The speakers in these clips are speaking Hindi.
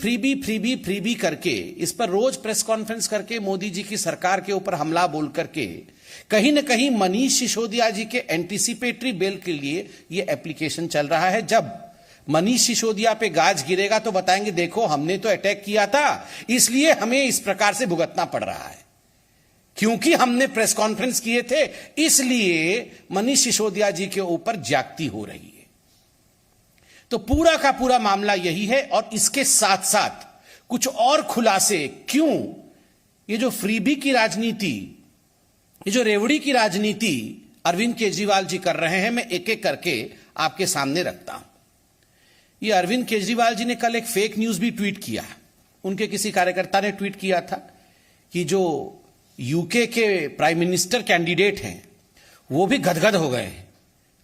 फ्रीबी करके इस पर रोज प्रेस कॉन्फ्रेंस करके मोदी जी की सरकार के ऊपर हमला बोल करके कहीं ना कहीं मनीष सिसोदिया जी के एंटीसिपेटरी बेल के लिए यह एप्लीकेशन चल रहा है। जब मनीष सिसोदिया पे गाज गिरेगा तो बताएंगे देखो हमने तो अटैक किया था, इसलिए हमें इस प्रकार से भुगतना पड़ रहा है, क्योंकि हमने प्रेस कॉन्फ्रेंस किए थे, इसलिए मनीष सिसोदिया जी के ऊपर ज्यादती हो रही है। तो पूरा का पूरा मामला यही है। और इसके साथ साथ कुछ और खुलासे, क्यों ये जो फ्रीबी की राजनीति, ये जो रेवड़ी की राजनीति अरविंद केजरीवाल जी कर रहे हैं, मैं एक एक करके आपके सामने रखता हूं। ये अरविंद केजरीवाल जी ने कल एक फेक न्यूज भी ट्वीट किया। उनके किसी कार्यकर्ता ने ट्वीट किया था कि जो यूके के प्राइम मिनिस्टर कैंडिडेट हैं वो भी गदगद हो गए हैं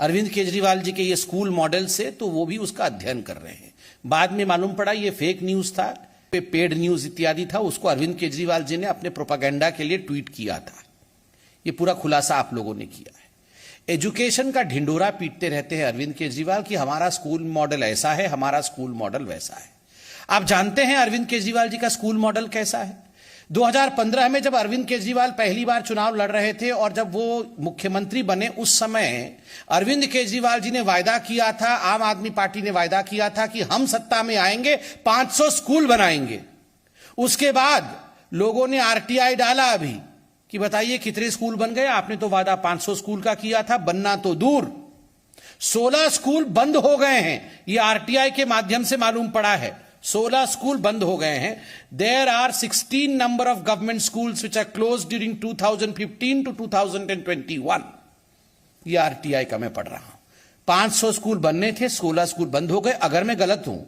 अरविंद केजरीवाल जी के ये स्कूल मॉडल से, तो वो भी उसका अध्ययन कर रहे हैं। बाद में मालूम पड़ा ये फेक न्यूज था, पेड न्यूज इत्यादि था, उसको अरविंद केजरीवाल जी ने अपने प्रोपागेंडा के लिए ट्वीट किया था। ये पूरा खुलासा आप लोगों ने किया है। एजुकेशन का ढिंडोरा पीटते रहते हैं अरविंद केजरीवाल कि हमारा स्कूल मॉडल ऐसा है, हमारा स्कूल मॉडल वैसा है। आप जानते हैं अरविंद केजरीवाल जी का स्कूल मॉडल कैसा है? 2015 में जब अरविंद केजरीवाल पहली बार चुनाव लड़ रहे थे और जब वो मुख्यमंत्री बने, उस समय अरविंद केजरीवाल जी ने वायदा किया था, आम आदमी पार्टी ने वायदा किया था कि हम सत्ता में आएंगे 500 स्कूल बनाएंगे। उसके बाद लोगों ने आरटीआई डाला अभी कि बताइए कितने स्कूल बन गए? आपने तो वादा 500 स्कूल का किया था, बनना तो दूर 16 स्कूल बंद हो गए हैं। यह आरटीआई के माध्यम से मालूम पड़ा है, 16 स्कूल बंद हो गए हैं। There are 16 number of government schools which are close during 2015 to 2021। यह आरटीआई का मैं पढ़ रहा हूं। 500 स्कूल बनने थे, 16 स्कूल बंद हो गए। अगर मैं गलत हूं,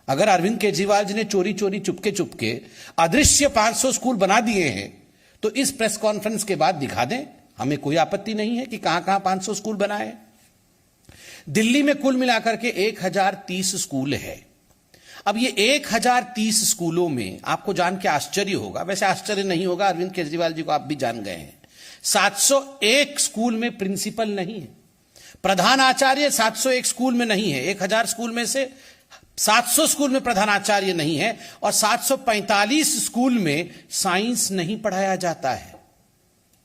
अगर अरविंद केजरीवाल जी ने चोरी चोरी चुपके अदृश्य 500 स्कूल बना दिए हैं तो इस प्रेस कॉन्फ्रेंस के बाद दिखा दें, हमें कोई आपत्ति नहीं है कि कहां कहां 500 स्कूल बनाए। दिल्ली में कुल मिलाकर के 1030 स्कूल है। अब ये 1030 स्कूलों में आपको जान के आश्चर्य होगा, वैसे आश्चर्य नहीं होगा, अरविंद केजरीवाल जी को आप भी जान गए हैं, 701 स्कूल में प्रिंसिपल नहीं है, प्रधान आचार्य 701 स्कूल में नहीं है। 1000 स्कूल में से 700 स्कूल में प्रधानाचार्य नहीं है और 745 स्कूल में साइंस नहीं पढ़ाया जाता है।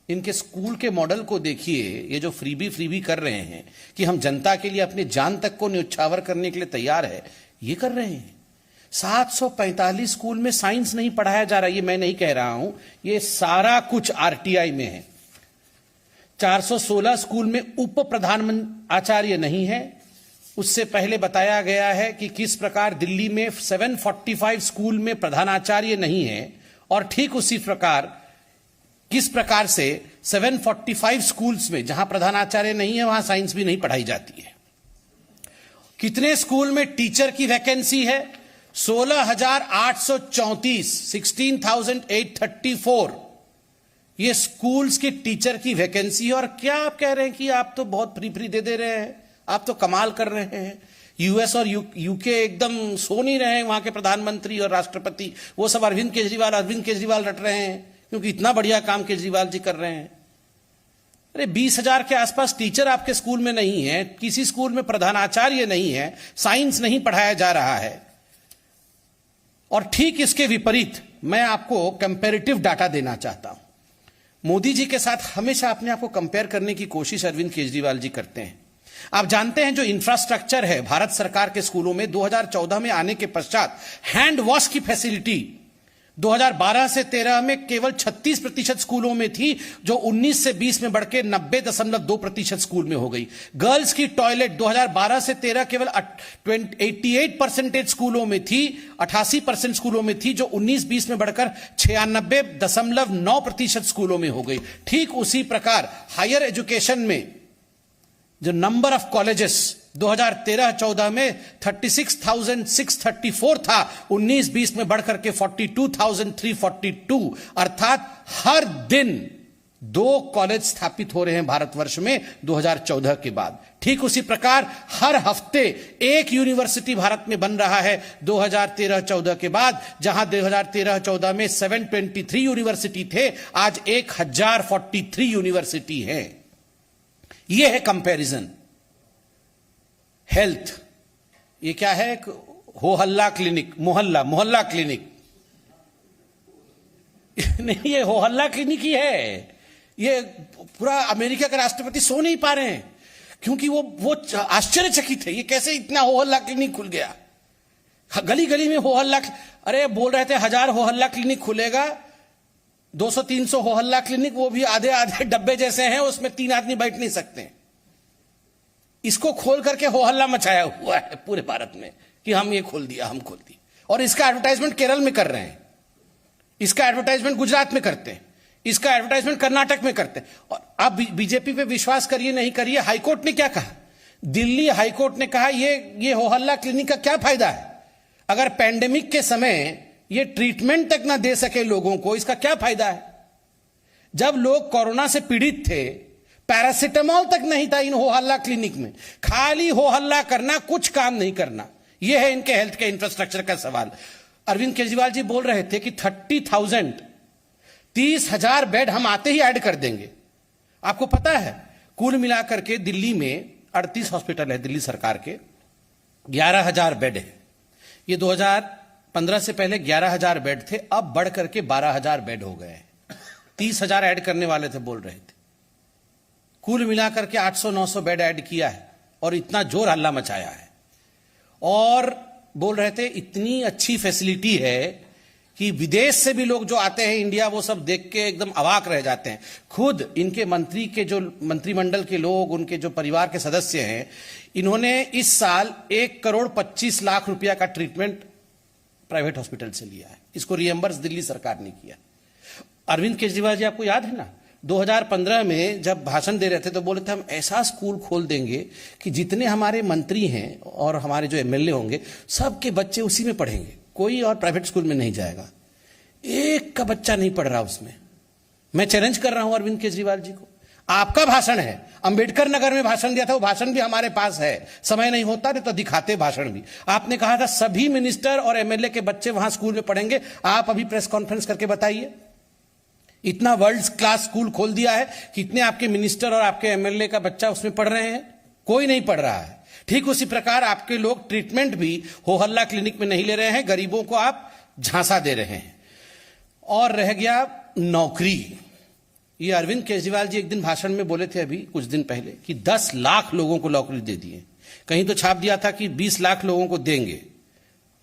इनके स्कूल के मॉडल को देखिए, ये जो फ्रीबी कर रहे हैं कि हम जनता के लिए अपनी जान तक को न्यौछावर करने के लिए तैयार है, ये कर रहे हैं। 745 स्कूल में साइंस नहीं पढ़ाया जा रहा, ये मैं नहीं कह रहा हूं, ये सारा कुछ आरटीआई में है। 416 स्कूल में उप प्रधान आचार्य नहीं है। उससे पहले बताया गया है कि किस प्रकार दिल्ली में 745 स्कूल में प्रधानाचार्य नहीं है और ठीक उसी प्रकार किस प्रकार से 745 स्कूल्स में जहां प्रधानाचार्य नहीं है वहां साइंस भी नहीं पढ़ाई जाती है। कितने स्कूल में टीचर की वैकेंसी है? 16,834, 16,834 ये स्कूल्स के टीचर की वैकेंसी है। और क्या आप कह रहे हैं कि आप तो बहुत फ्री दे रहे हैं, आप तो कमाल कर रहे हैं। यूएस और यूके एकदम सो नहीं रहे हैं, वहां के प्रधानमंत्री और राष्ट्रपति, वो सब अरविंद केजरीवाल रट रहे हैं क्योंकि इतना बढ़िया काम केजरीवाल जी कर रहे हैं। अरे 20,000 के आसपास टीचर आपके स्कूल में नहीं है, किसी स्कूल में प्रधानाचार्य नहीं है, साइंस नहीं पढ़ाया जा रहा है। और ठीक इसके विपरीत मैं आपको कंपैरेटिव डाटा देना चाहता हूं। मोदी जी के साथ हमेशा अपने आप को कंपेयर करने की कोशिश अरविंद केजरीवाल जी करते हैं। आप जानते हैं जो इंफ्रास्ट्रक्चर है भारत सरकार के स्कूलों में, 2014 में आने के पश्चात हैंड वॉश की फैसिलिटी 2012 से 13 में केवल 36% स्कूलों में थी, जो 19 से 20 में बढ़ के 90.2% स्कूल में हो गई। गर्ल्स की टॉयलेट 2012 से 13 केवल 88% स्कूलों में थी, 88% स्कूलों में थी, जो 19-20 में बढ़कर 96.9% स्कूलों में हो गई। ठीक उसी प्रकार हायर एजुकेशन में जो नंबर ऑफ कॉलेजेस 2013-14 में 36,634 था, 19-20 में बढ़कर के 42,342, अर्थात हर दिन 2 कॉलेज स्थापित हो रहे हैं भारतवर्ष में 2014 के बाद। ठीक उसी प्रकार हर हफ्ते एक यूनिवर्सिटी भारत में बन रहा है 2013-14 के बाद। जहां 2013-14 में 723 यूनिवर्सिटी थे, आज 1043 यूनिवर्सिटी है। यह है कंपैरिजन। हेल्थ, ये क्या है? हो हल्ला क्लिनिक, मोहल्ला क्लिनिक नहीं, ये हो हल्ला क्लिनिक ही है। ये पूरा अमेरिका के राष्ट्रपति सो नहीं पा रहे हैं क्योंकि वो आश्चर्यचकित है, ये कैसे इतना हो हल्ला क्लिनिक खुल गया। गली गली में हो हल्ला, अरे बोल रहे थे 1000 हो हल्ला क्लिनिक खुलेगा, 200-300 हो हल्ला क्लिनिक, वो भी आधे आधे डब्बे जैसे हैं, उसमें 3 आदमी बैठ नहीं सकते। इसको खोल करके हो हल्ला मचाया हुआ है पूरे भारत में कि हम ये खोल दिया, हम खोल दिया। और इसका एडवर्टाइजमेंट केरल में कर रहे हैं, इसका एडवर्टाइजमेंट गुजरात में करते हैं, इसका एडवर्टाइजमेंट कर्नाटक में करते हैं। और आप बीजेपी पे विश्वास करिए नहीं करिए, हाईकोर्ट ने क्या कहा, दिल्ली हाईकोर्ट ने कहा ये हो हल्ला क्लिनिक का क्या फायदा है, अगर पैंडेमिक के समय ये ट्रीटमेंट तक ना दे सके लोगों को, इसका क्या फायदा है। जब लोग कोरोना से पीड़ित थे, पैरासिटामोल तक नहीं था इन हो हल्ला क्लिनिक में, खाली हो हल्ला करना, कुछ काम नहीं करना। यह है इनके हेल्थ के इंफ्रास्ट्रक्चर का सवाल। अरविंद केजरीवाल जी बोल रहे थे कि 30,000 बेड हम आते ही ऐड कर देंगे। आपको पता है कुल मिलाकर के दिल्ली में 38 हॉस्पिटल है, दिल्ली सरकार के 11,000 बेड है। ये 2015 से पहले 11,000 बेड थे, अब बढ़ करके 12,000 बेड हो गए। 30,000 ऐड करने वाले थे बोल रहे थे, कुल मिलाकर के 800-900 बेड ऐड किया है और इतना जोर हल्ला मचाया है। और बोल रहे थे इतनी अच्छी फैसिलिटी है कि विदेश से भी लोग जो आते हैं इंडिया, वो सब देख के एकदम अवाक रह जाते हैं। खुद इनके मंत्री के जो मंत्रिमंडल के लोग, उनके जो परिवार के सदस्य हैं, इन्होंने इस साल 1,25,00,000 रुपया का ट्रीटमेंट प्राइवेट हॉस्पिटल से लिया है। इसको रिएम्बर्स दिल्ली सरकार ने किया। अरविंद केजरीवाल जी, आपको याद है ना, 2015 में जब भाषण दे रहे थे तो बोले थे हम ऐसा स्कूल खोल देंगे कि जितने हमारे मंत्री हैं और हमारे जो एमएलए होंगे, सबके बच्चे उसी में पढ़ेंगे, कोई और प्राइवेट स्कूल में नहीं जाएगा। एक का बच्चा नहीं पढ़ रहा उसमें। मैं चैलेंज कर रहा हूं अरविंद केजरीवाल जी को, आपका भाषण है, अंबेडकर नगर में भाषण दिया था, वो भाषण भी हमारे पास है, समय नहीं होता नहीं तो दिखाते भाषण भी। आपने कहा था सभी मिनिस्टर और एमएलए के बच्चे वहां स्कूल में पढ़ेंगे। आप अभी प्रेस कॉन्फ्रेंस करके बताइए, इतना वर्ल्ड क्लास स्कूल खोल दिया है, कितने आपके मिनिस्टर और आपके एमएलए का बच्चा उसमें पढ़ रहे हैं? कोई नहीं पढ़ रहा है। ठीक उसी प्रकार आपके लोग ट्रीटमेंट भी हो हल्ला क्लिनिक में नहीं ले रहे हैं, गरीबों को आप झांसा दे रहे हैं। और रह गया नौकरी, ये अरविंद केजरीवाल जी एक दिन भाषण में बोले थे अभी कुछ दिन पहले कि 10 लाख लोगों को नौकरी दे दिए। कहीं तो छाप दिया था कि 20 लाख लोगों को देंगे।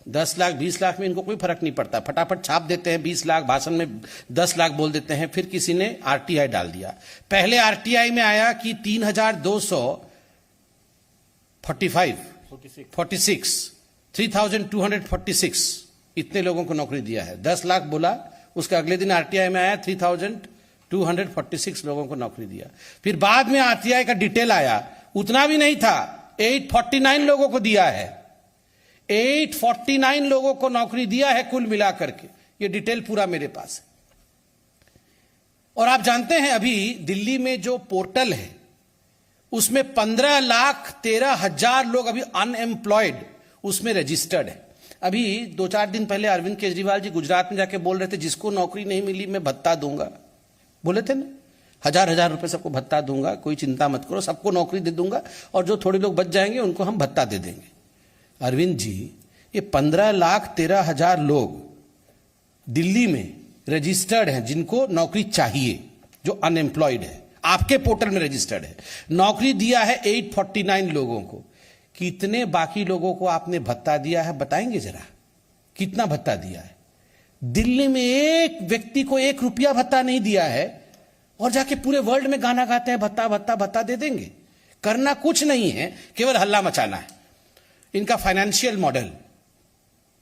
10 लाख 20 लाख में इनको कोई फर्क नहीं पड़ता, फटाफट छाप देते हैं 20 लाख, भाषण में 10 लाख बोल देते हैं। फिर किसी ने आरटीआई डाल दिया। पहले आरटीआई में आया कि 3,246 इतने लोगों को नौकरी दिया है। 10 लाख बोला, उसके अगले दिन आरटीआई में आया 3,246 लोगों को नौकरी दिया। फिर बाद में आरटीआई का डिटेल आया, उतना भी नहीं था, 849 लोगों को दिया है। 849 लोगों को नौकरी दिया है कुल मिलाकर के। ये डिटेल पूरा मेरे पास है। और आप जानते हैं अभी दिल्ली में जो पोर्टल है उसमें 15,13,000 लोग अभी अनएम्प्लॉयड उसमें रजिस्टर्ड है। अभी 2-4 दिन पहले अरविंद केजरीवाल जी गुजरात में जाके बोल रहे थे जिसको नौकरी नहीं मिली मैं भत्ता दूंगा, बोले थे ना, 1,000 रुपए सबको भत्ता दूंगा, कोई चिंता मत करो, सबको नौकरी दे दूंगा और जो थोड़े लोग बच जाएंगे उनको हम भत्ता दे देंगे। अरविंद जी, ये 15,13,000 लोग दिल्ली में रजिस्टर्ड हैं जिनको नौकरी चाहिए, जो अनएम्प्लॉयड है, आपके पोर्टल में रजिस्टर्ड है। नौकरी दिया है 849 लोगों को। कितने बाकी लोगों को आपने भत्ता दिया है बताएंगे जरा, कितना भत्ता दिया है? दिल्ली में एक व्यक्ति को 1 रुपया भत्ता नहीं दिया है और जाके पूरे वर्ल्ड में गाना गाते हैं भत्ता भत्ता भत्ता दे देंगे। करना कुछ नहीं है, केवल हल्ला मचाना है। इनका फाइनेंशियल मॉडल,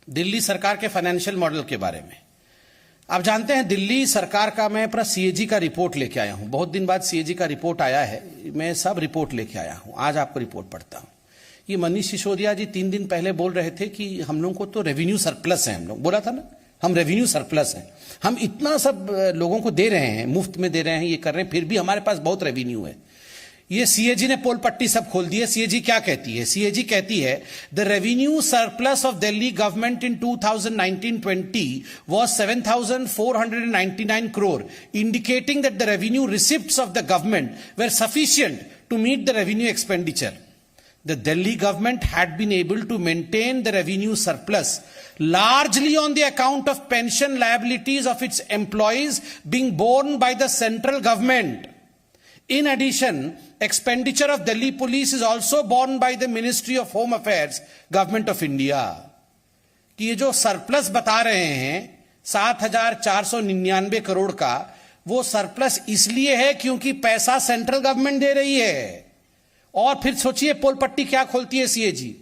दिल्ली सरकार के फाइनेंशियल मॉडल के बारे में आप जानते हैं, दिल्ली सरकार का मैं पूरा सीएजी का रिपोर्ट लेके आया हूं। बहुत दिन बाद सीएजी का रिपोर्ट आया है, मैं सब रिपोर्ट लेके आया हूं। आज आपको रिपोर्ट पढ़ता हूं। ये मनीष सिसोदिया जी 3 दिन पहले बोल रहे थे कि हम लोगों को तो रेवेन्यू सरप्लस है। हम लोग बोला था ना, हम रेवेन्यू सरप्लस है, हम इतना सब लोगों को दे रहे हैं, मुफ्त में दे रहे हैं, ये कर रहे हैं, फिर भी हमारे पास बहुत रेवेन्यू है। ये सीएजी ने पोल पट्टी सब खोल दी है। सीएजी क्या कहती है? सीएजी कहती है the revenue surplus of Delhi government in 2019-20 was 7,499 crore, indicating that the revenue receipts of the government were sufficient to meet the revenue expenditure. the Delhi government had been able to maintain the revenue surplus largely on the account of pension liabilities of its employees being borne by the central government. In addition, expenditure of Delhi police is also borne by the Ministry of Home Affairs, Government of India. कि ये जो सरप्लस बता रहे हैं 7,499 करोड़ का, वो सरप्लस इसलिए है क्योंकि पैसा सेंट्रल गवर्नमेंट दे रही है। और फिर सोचिए पोल पट्टी क्या खोलती है CAG.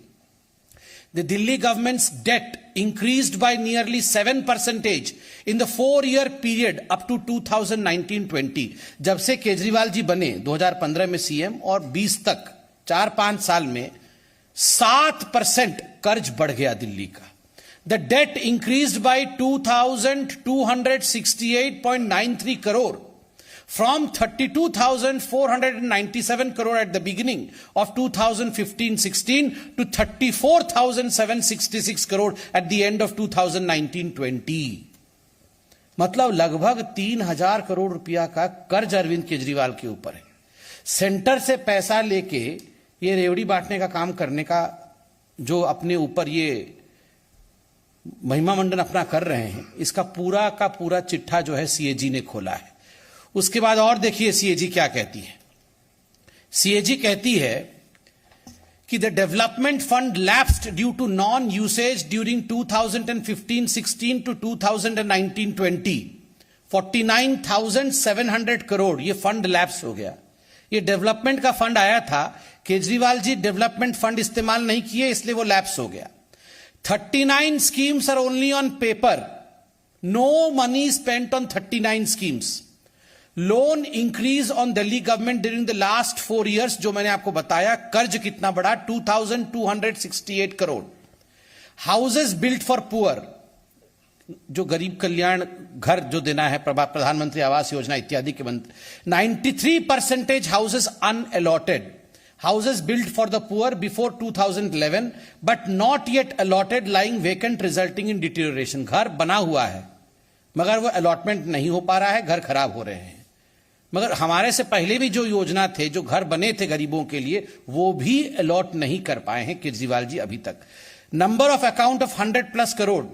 The Delhi government's debt increased by nearly 7% in the 4-year period up to 2019-20। जब से केजरीवाल जी बने 2015 में सीएम और 20 तक 4-5 साल में 7% कर्ज बढ़ गया दिल्ली का। The debt increased by 2,268.93 crore from 32,497 crore at the beginning of 2015-16 to 34,766 crore at the end of 2019-20। मतलब लगभग 3,000 करोड़ रुपया का कर्ज अरविंद केजरीवाल के ऊपर है। सेंटर से पैसा लेके ये रेवड़ी बांटने का काम करने का जो अपने ऊपर ये महिमा मंडन अपना कर रहे हैं, इसका पूरा का पूरा चिट्ठा जो है सीएजी ने खोला है। उसके बाद और देखिए सीएजी क्या कहती है। सीएजी कहती है कि the development fund lapsed due to non usage during 2015-16 to 2019-20 49,700 crore ये फंड लैप्स हो गया। ये डेवलपमेंट का फंड आया था, केजरीवाल जी डेवलपमेंट फंड इस्तेमाल नहीं किए इसलिए वो लैप्स हो गया। 39 schemes are only on paper. No money spent on 39 schemes. Loan increase on Delhi government during the last 4 years, जो मैंने आपको बताया, कर्ज कितना बढ़ा 2,268 crore. Houses built for poor, जो गरीब कल्याण घर जो देना है प्रधानमंत्री आवास योजना इत्यादि के बंद 93% houses unallotted. Houses built for the poor before 2011 but not yet allotted lying vacant resulting in deterioration। घर बना हुआ है मगर वो अलॉटमेंट नहीं हो पा रहा है, घर खराब हो रहे हैं। मगर हमारे से पहले भी जो योजना थे, जो घर बने थे गरीबों के लिए, वो भी अलॉट नहीं कर पाए हैं केजरीवाल जी अभी तक। Number of account of 100+ crore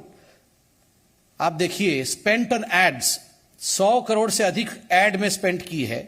आप देखिए। स्पेंट ऑन एड्स 100 करोड़ से अधिक एड में स्पेंड की है।